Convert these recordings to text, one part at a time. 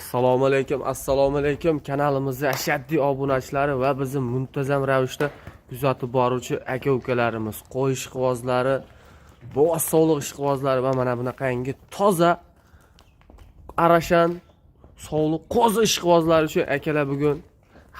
Assalomu alaykum. Kanalimizga ashaddiy obunachilari va bizni muntazam ravishda kuzatib boruvchi aka-ukalarimiz, qo'y ishqibozlari, bo'g'oz sog'liq ishqibozlari va mana bunaqangi toza arashan sog'liq qo'zi ishqibozlari uchun akalar bugun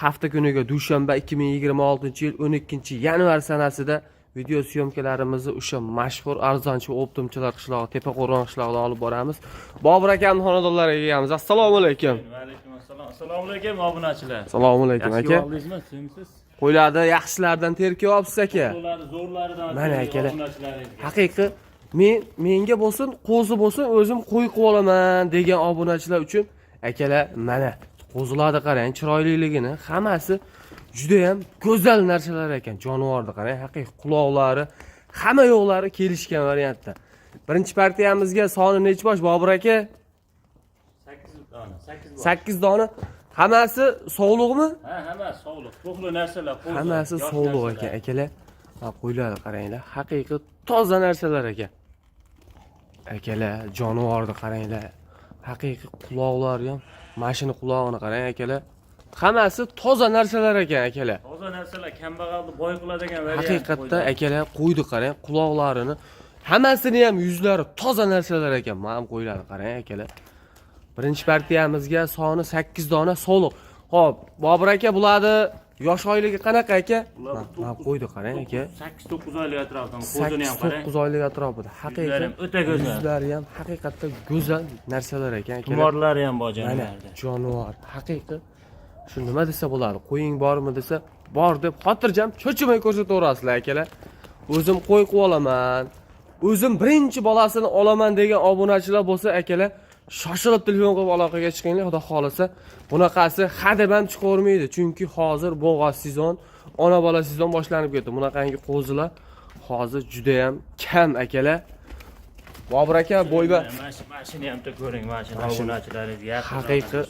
hafta kuniga dushanba 2026-yil 12-yanvar sanasida video syomkalarimizni o'sha mashhur arzonchi optimchilar qishlog'i, Tepaqo'rg'on qishlog'idan olib boramiz. Bobur akamning xonadonlariga kelamiz. Assalomu alaykum. Va alaykum assalom. Assalomu alaykum obunachilar. Assalomu alaykum aka. Yaxshimi, sizmisiz? Qo'ylarda yaxshilardan terkiyapsiz aka. Qo'ylarni zo'rlaridan Mana akalar. obunachilaringizga. Haqiqiy menga bo'lsin, qo'zi bo'lsin, o'zim qo'y qilib olaman degan obunachilar uchun akalar mana qo'zilarni qarang, chiroyliligini, hammasi juda ham go'zal narsalar ekan. Jonivorni qarang, haqiqiy quloqlari, hamma yo'qlari kelishgan variantda. Birinchi partiyamizga soni necha bosh Bobur aka? 8 dona, 8 bor. 8 dona. Hammasi sog'liqmi? Ha, hammasi sog'liq. To'qli narsalar, qo'zi. Hammasi sog'liq ekan, akalar. Ha, qo'ylarni qaranglar, haqiqiy toza narsalar ekan. Akalar, jonivorni qaranglar. Haqiqiy quloqlari ham, mashina qulog'ini qarang akalar. Hammasi toza narsalar ekan akalar. Toza narsalar kambag'alni boy qiladigan variant. Haqiqatda akalar qo'ydi qarang, quloqlarini, hammasini ham yuzlari toza narsalar ekan. Mana qo'ylarni qarang akalar. Birinchi partiyamizga soni 8 dona soliq. Xo'p, Bobur aka bularni yosh oyligi qanaqa aka? Mana qo'ydi qarang aka. 8-9 oylik atrofida, qo'zini ham qarang. 8-9 oylik atrofida. Haqiqatan o'ta go'zal. Yuzlari ham haqiqatda go'zal narsalar ekan akalar. Tumorlari ham bor Mana jonilarda. jonivor, haqiqiy. Shu nima desa bo'ladi? Qo'ying bormi desa, bor deb xotirjam cho'chimay ko'rsataverasizlar akalar. O'zim qo'y qilib olaman. O'zim birinchi bolasini olaman degan obunachilar bo'lsa akalar, shoshilib telefon qilib aloqaga chiqinglar, xudo xolasa. Bunaqasi hadeb ham chiqavermaydi, chunki hozir bo'g'oz sezon, ona bola sezon boshlanib ketdi. Bunaqangi qo'zilar hozir juda ham kam akalar. Bobur aka bo'yba Mashina ham ko'ring, mashina obunachilaringizga. haqiqiy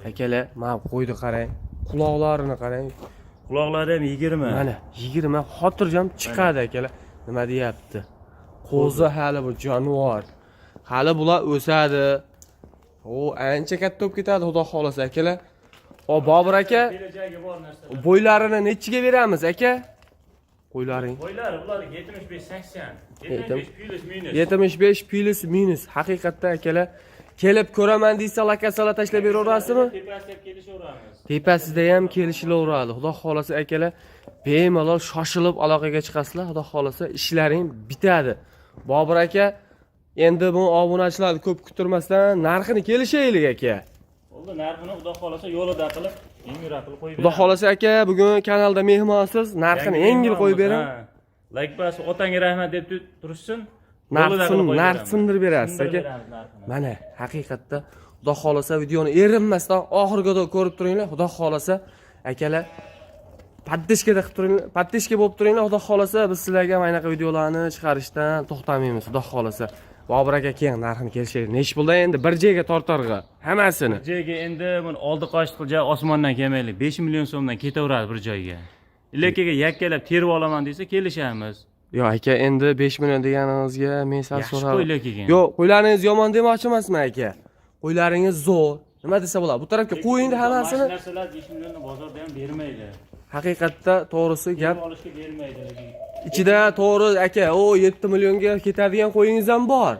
akalar, mana qo'ydi qarang. Quloqlarini qarang. Quloqlari ham 20. Mana 20 xotirjam chiqadi akalar. Nima deyapti? Qo'zi hali bu jonivor. Hali bular o'sadi. O ancha katta bo'lib ketadi, xudo xolasa akalar. O Bobur aka, Kelajagi bor narsalar. bo'ylarini nechiga beramiz aka? Qo'ylaring. Qo'ylari bularga 75-80. 75 plus minus. 75 plus minus. Haqiqatda akalar, kelib ko'raman deysa, lokatsiyalar tashlab beraverasizmi? Tepasiga kelishaveramiz. Tepasida ham kelishilaveradi. Xudo xolasa akalar, bemalol shoshilib aloqaga chiqasizlar. Xudo xolasa ishlaring bitadi. Bobur aka, endi bu obunachilarni ko'p kutirmasdan narxini kelishaylik aka. Bo'ldi, narxini xudo xolasa yo'lida qilib, yengilroq qilib qo'yib Xudo xolasa aka, bugun kanalda mehmonsiz, narxini yengil qo'yib bering. Like bas, otangga rahmat deb turishsin. Narx sindirib berasiz aka. Mana haqiqatda xudo xolasa videoni erinmasdan oxirigacha ko'rib turinglar. Xudo xolasa akalar paddishkada qilib turinglar. Paddishka bo'lib turinglar. Xudo xolasa biz sizlarga mana bunaqa videolarni chiqarishdan to'xtamaymiz. Xudo xolasa. Bobur aka keyin narxini kelishaylik. Nech pulda endi bir joyga tortarg'a hammasini. Bir joyga endi men oldi qochib qilja osmondan kelmaylik. 5 million so'mdan ketaveradi bir joyga. Ilakaga yakkalab terib olaman desa kelishamiz. Yo'q aka, endi 5 million deganingizga men sal so'radim. Qo'ylar kelgan. Yo'q, qo'ylaringiz yomon demoqchi emasman aka. Qo'ylaringiz zo'r. Nima desa bo'ladi? Bu tarafga qo'yingni hammasini. Narsalar 5 millionni bozorda ham bermaydi. Haqiqatda to'g'risi gap. Olishga bermaydi. Ichida to'g'ri aka, o 7 millionga ketadigan qo'yingiz ham bor.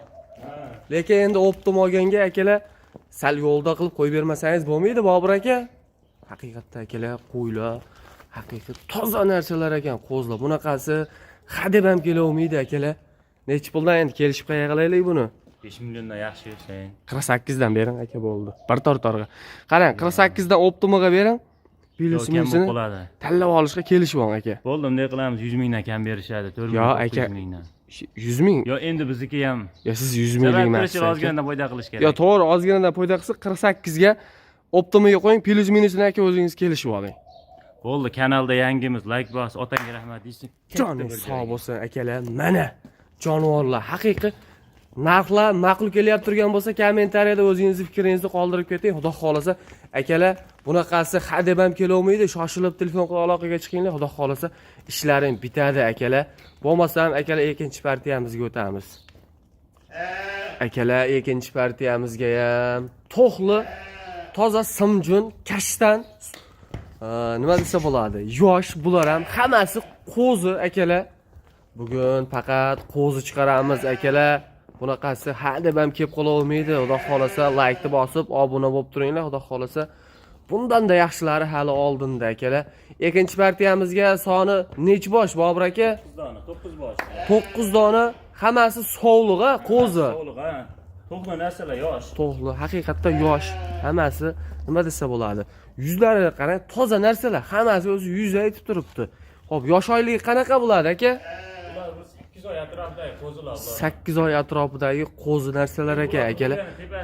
Lekin endi optim olganga akalar sal yo'lda qilib qo'yib bermasangiz bo'lmaydi, Bobur aka. Haqiqatda akalar, qo'ylar haqiqiy toza narsalar ekan, qo'zlar. Bunaqasi hadeb ham kelavermaydi akalar. Nech puldan endi kelishib qayergalaylik buni? 5 milliondan yaxshi yo'qsang. 48 dan bering aka, bo'ldi. Bir tortorga. Qarang, 48 dan optimaga bering. Plus minusini tanlab olishga kelishib oling aka. Bo'ldi, bunday qilamiz, 100 mingdan kam berishadi, 4 Yo aka, 100 ming. Yo endi bizniki ham. Yo siz 100 minglik emas. Ozgina foyda qilish kerak. Yo to'g'ri, ozgina foyda qilsa 48 ga optimaga qo'ying, plus minusini aka o'zingiz kelishib oling. Bo'ldi, kanalda yangimiz, like bos, otangga rahmat deysin. Joningiz sog' bo'lsin akalar. Mana jonivorlar haqiqiy narxlar ma'qul kelyapti turgan bo'lsa, kommentariyada o'zingizni fikringizni qoldirib keting. Xudo xolasa akalar, bunaqasi hadeb ham kelavermaydi. Shoshilib telefon qilib aloqaga chiqinglar. Xudo xolasa ishlaring bitadi akalar. Bo'lmasam akalar ikkinchi partiyamizga o'tamiz. Akalar ikkinchi partiyamizga ham to'xli toza simjun, kashtan nima desa bo'ladi? Yosh bular ham hammasi qo'zi akalar. Bugun faqat qo'zi chiqaramiz akalar. Bunaqasi hadeb ham kelib qolavermaydi. Xudo xolasa like bosib, obuna bo'lib turinglar. Xudo xolasa bundan-da yaxshilari hali oldinda akalar. Ikkinchi partiyamizga soni nech bosh Bobur aka? 9 dona, 9 bosh. 9 dona, hammasi sovlig'i, qo'zi. Sovliq, ha. To'g'ri narsalar yosh. To'g'ri, haqiqatda yosh. Hammasi nima desa bo'ladi? Yuzlariga qarang, toza narsalar, hammasi o'zi yuz aytib turibdi. Xo'p, yosh oyligi qanaqa bo'ladi aka? Ular 8 oy atrofidagi qo'zilar bular. 8 oy atrofidagi qo'zi narsalar aka, akalar.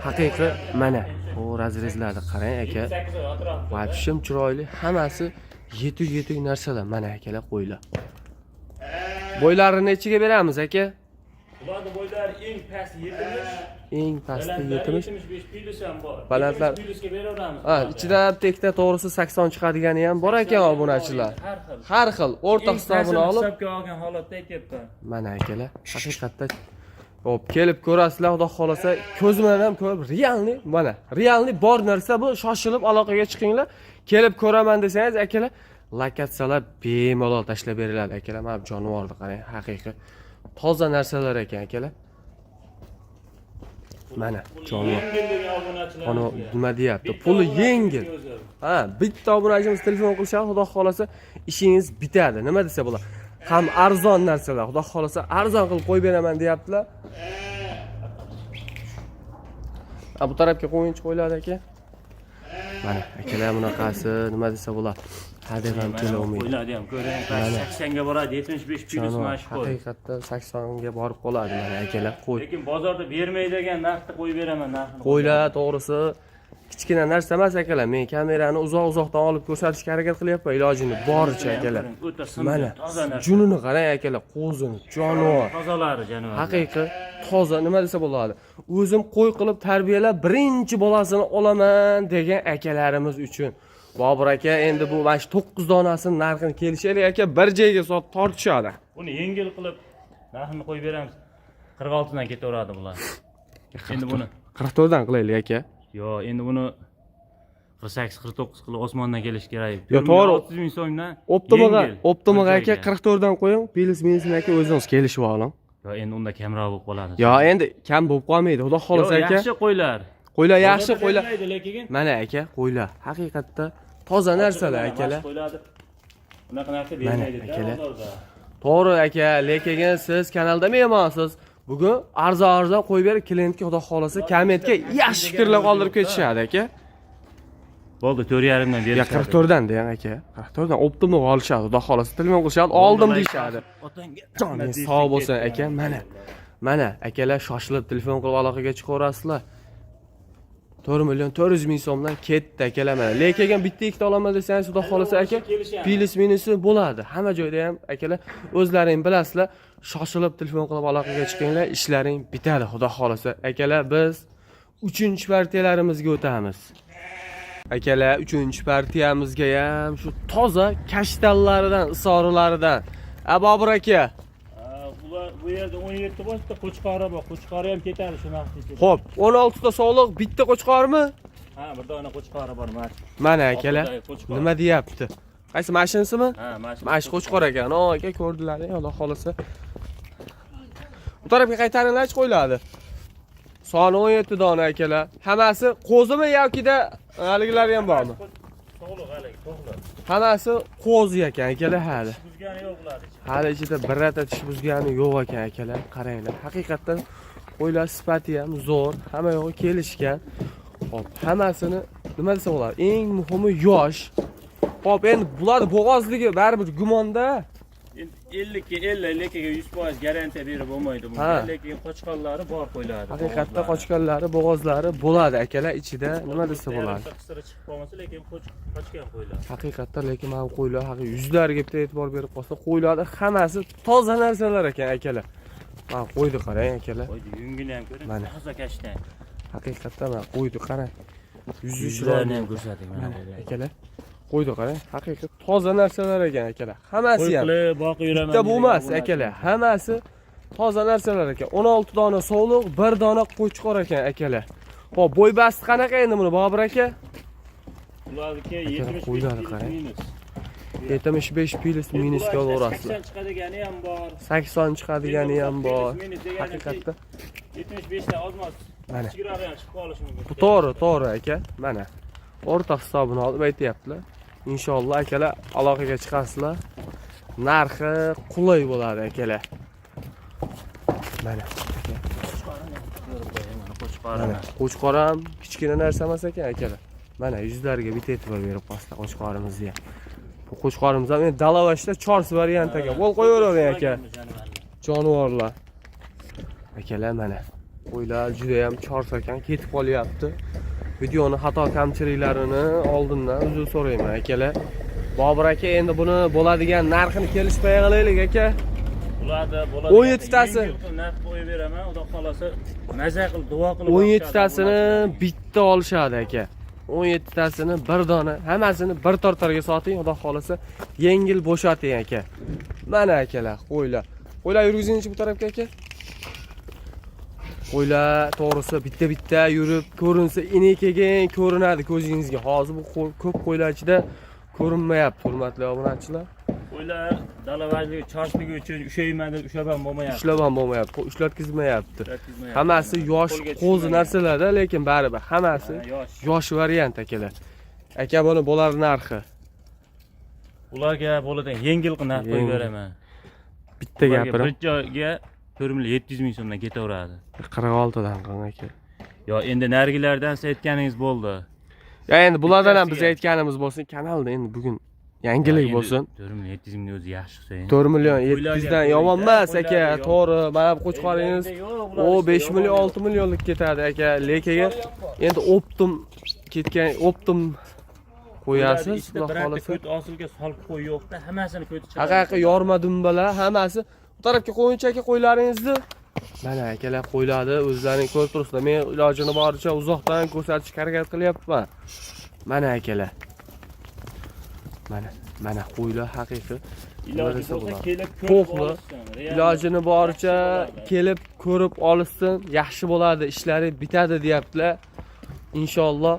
Haqiqiy mana bu razrezlarni qarang aka. 8 oy atrofida. Vaqtishim chiroyli, hammasi yetuk narsalar mana akalar qo'ylar. Bo'ylarini nechiga beramiz aka? Ularning bo'ylari eng past 70. Eng pasti 70. 75 plus ham bor. Balandlar. Plusga beraveramiz. Ha, ichida tekda to'g'risi 80 chiqadigani ham bor ekan obunachilar. Har xil o'rta hisobini olib hisobga olgan holatda aytyapman. mana akalar, haqiqatda hop kelib ko'rasizlar, xudo xolasa ko'z bilan ham ko'rib, realni bor narsa bu. Shoshilib aloqaga chiqinglar. Kelib ko'raman desangiz akalar, lokatsiyalar bemalol tashlab beriladi akalar. Mana jonivorni qarang, haqiqiy toza narsalar ekan akalar. Mana jonivor. Ana nima deyapti? Puli yengil. Ha, bitta obunachimiz telefon qilsa, xudo xolasa ishingiz bitadi. Nima desa bo'ladi? Ham arzon narsalar, xudo xolasa arzon qilib qo'yib beraman deyaptilar. Bu tarafga qo'yinchi qo'yiladi aka. Mana akalar bunaqasi nima desa bo'ladi? Hadeb ham kelolmaydi. Qo'yiladi ham, ko'ring, 80 ga boradi, 75 plus mash qo'y. Haqiqatda 80 ga borib qoladi mana akalar, qo'y. Lekin bozorda bermaydigan narxda qo'yib beraman narxini. Qo'ylar to'g'risi kichkina narsa emas akalar. Men kamerani uzoq-uzoqdan olib ko'rsatishga harakat qilyapman, ilojini boricha akalar. O'ta Mana toza narsa. junini qarang akalar, qo'zini, jonivor. Tozalari jonivor. Haqiqiy toza nima desa bo'ladi? O'zim qo'y qilib tarbiyalab birinchi bolasini olaman degan akalarimiz uchun. Bobur aka endi bu mana shu 9 donasini narxini kelishaylik aka, bir joyga sot tortishadi. Buni yengil qilib narxini qo'yib beramiz. 46 dan ketaveradi bular. Endi buni 44 dan qilaylik aka. Yo, endi buni 48-49 qilib osmondan kelish kerak. Yo, to'g'ri. 30 ming so'mdan. Optimaga aka 44 dan qo'ying. Plus minusini aka o'zingiz kelishib oling. Yo, endi unda kamroq bo'lib qoladi. Yo, endi kam bo'lib qolmaydi. Xudo xolasa aka. Yaxshi qo'ylar. Qo'ylar yaxshi qo'ylar. Lekin Mana aka, qo'ylar. Haqiqatda toza narsalar akalar. Bunaqa narsa bermaydi akalar. To'g'ri aka, lekin siz kanalda mehmonsiz. Bugun arzon qo'yib berib, klientga xudo xolasa kommentga yaxshi fikrlar qoldirib ketishadi aka. Bo'ldi, 4.5 dan berishadi. 44 dan deng aka. 44 dan optimum olishadi. Xudo xolasa telefon qilishadi, oldim deyshadi. Joningiz sog' bo'lsin aka. Mana akalar shoshilib telefon qilib aloqaga chiqaverasizlar. 4 million 400 ming so'mdan ketdi akalar mana. Lekin bitta ikkita olaman desangiz, xudo xolasa aka, plus minusi bo'ladi. Hamma joyda ham akalar o'zlaring bilasizlar, shoshilib telefon qilib aloqaga chiqinglar, ishlaring bitadi xudo xolasa. Akalar biz 3-partiyalarimizga o'tamiz. Akalar 3-partiyamizga ham shu toza kashtallaridan, isorilaridan. Bobur aka, bu yerda 17 boshda qo'chqori bor. Qo'chqori ham ketadi shu narxda ichida. xo'p, 16 ta sog'liq, bitta qo'chqormi? Ha, bir dona qo'chqori bor, mana. Mana akalar, nima deyapti? Qaysi mashinasimi? Ha, Mash qo'chqor ekan. O, aka ko'rdilar, xudo xolasa. Bu tarafga qaytaringlarchi qo'yiladi. Soni 17 dona akalar. Hammasi qo'zimi yoki-da haligilari ham bormi? To'g'ri, hali, to'g'ri. Hammasi qo'zi ekan akalar hali. Buzgani yo'q bular. Hali ichida birata tish buzgani yo'q ekan akalar. Qaranglar, haqiqatan qo'ylar sifati ham zo'r, hamma yo'g'i kelishgan. Hop, hammasini nima desa bo'ladi? Eng muhimi yosh. Hop, endi bular bo'g'ozligi baribir gumonda. 50 ga 50, lekin 100% garantiya berib bo'lmaydi bunga. Lekin qochqonlari bor qo'yiladi. Haqiqatda qochganlari, bo'g'ozlari bo'ladi akalar ichida. Nima desa bo'ladi? Qisira chiqib qolmasa, lekin qochgan qo'ylar. Haqiqatda lekin mana bu qo'ylar haqiqiy yuzlariga bitta e'tibor berib qolsa, qo'ylarning hammasi toza narsalar ekan akalar. Mana qo'ydi qarang akalar. Qo'ydi, yungini ham ko'ring. Toza kashtan. Haqiqatda mana qo'ydi qarang. Yuzlarini ham ko'rsating mana akalar. Qo'ydi qarang, haqiqiy toza narsalar ekan akalar. Hammasi ham. Qo'yib boqib yuraman. Bitta bu emas akalar. Hammasi toza narsalar ekan. 16 dona sog'liq, 1 dona qo'chqor ekan akalar. Xo'p, bo'y basti qanaqa endi buni Bobur aka? Ularniki Aka, 75 qo'ylar plyus qarang. minus. 75 plyus minusga olaverasizlar. 80 chiqadigani ham bor. 80 chiqadigani ham bor. Minus degani Haqiqatda 75 ta ozmas. Mana. Kichikroq ham chiqib qolishi mumkin. bu to'g'ri aka. Mana. O'rta hisobini olib aytyaptilar. Inshaalloh akalar aloqaga chiqasizlar. Narxi qulay bo'ladi akalar. Mana. Mana qo'chqor ham kichkina narsa emas ekan akalar. Mana yuzlariga bitta e'tibor berib qo'yasizlar qo'chqorimizni ham. Bu qo'chqorimiz ham endi dalavashda chors variant ekan. Qo'l qo'yavering aka. Jonivorlar. Akalar mana. Qo'ylar juda ham chors ekan, ketib qolyapti. Videoni xato kamchiliklarini oldindan uzr so'rayman akalar. Bobur aka endi buni bo'ladigan narxini kelishib qo'yaylik aka. Bo'ladi. 17 tasi. Narx qo'yib beraman, xudo xolasa maza qilib, duo qilib. 17 tasini bitta olishadi aka. 17 tasini bir dona, hammasini bir tortarga soting, xudo xolasa yengil bo'shating aka. Mana akalar, qo'ylar. Qo'ylar yurgizingchi bu tarafga aka. Qo'ylar to'g'risi bitta-bitta yurib ko'rinsa, inekagan ko'rinadi ko'zingizga. Hozir bu ko'p qo'ylar ichida ko'rinmayapti, hurmatli obunachilar. Qo'ylar dalavajligi, chorsligi uchun ushaymadi, ushlab ham bo'lmayapti. Ushlab ham bo'lmayapti, ushlatgizmayapti. Hammasi yosh qo'zi narsalarda, lekin baribir hammasi yosh variant akalar. Aka buni bo'lar narxi. Ularga bo'ladigan yengil narx qo'yib beraman. Bitta gapirim. Bir joyga 4.700 ming so'mdan ketaveradi. 46 dan qilgan aka. Yo, endi nargilardan siz aytganingiz bo'ldi. Ya endi bulardan ham biz aytganimiz bo'lsin, kanalda endi bugun yangilik bo'lsin. 4.700 ming o'zi yaxshi Husayn. 4 million 700 dan yomon emas aka. To'g'ri, mana bu qo'chqoringiz o 5 million 6 millionlik ketadi aka. Lekaga endi optim ketgan, optim qo'yasiz, xudo xolasa. Ko't osilga solib qo'y yo'qda, hammasini ko't chiqaradi. Haqiqiy yorma dumbalar hammasi bu tarafga qo'yincha aka qo'ylaringizni. Mana akalar qo'ylarni o'zlaring ko'rib turibsizlar. Men ilojini boricha uzoqdan ko'rsatishga harakat qilyapman. Mana akalar. Mana qo'ylar haqiqiy. Iloji bo'lsa kelib To'qli. Ilojini boricha kelib ko'rib olishsin, yaxshi bo'ladi, ishlari bitadi deyaptilar. Inshaalloh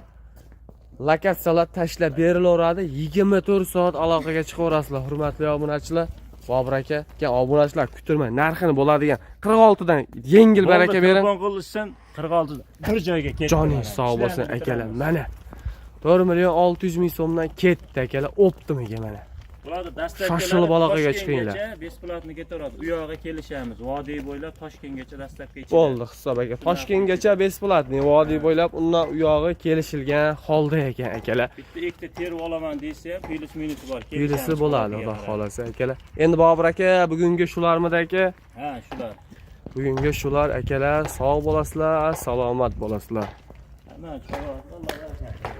lokatsiyalar tashlab berilaveradi. 24 soat aloqaga chiqaverasizlar, hurmatli obunachilar. Bobur aka, obunachilar kutilmang. Narxini bo'ladigan 46 dan yengil baraka bering. Telefon qilishsin 46 bir joyga ketdi. Joningiz sog' bo'lsin akalar. Mana 4 million 600 ming so'mdan ketdi akalar, optimiga mana. Bularni dastlabki shoshilib aloqaga chiqinglar. Besplatni ketaveradi. U yoqqa kelishamiz. Vodiy bo'ylab Toshkentgacha dastlabki ichida. Bo'ldi hisob aka. Toshkentgacha besplatni vodiy bo'ylab undan u yog'i kelishilgan holda ekan akalar. Bitta ikkita terib olaman desa ham plyus minusi bor. Plyusi bo'ladi, xudo xolasa akalar. Endi Bobur aka, bugungi shularmidi aka? Ha, shular. Bugungi shular akalar, sog' bo'lasizlar, salomat bo'lasizlar. Hamma, Alloh razı olsun.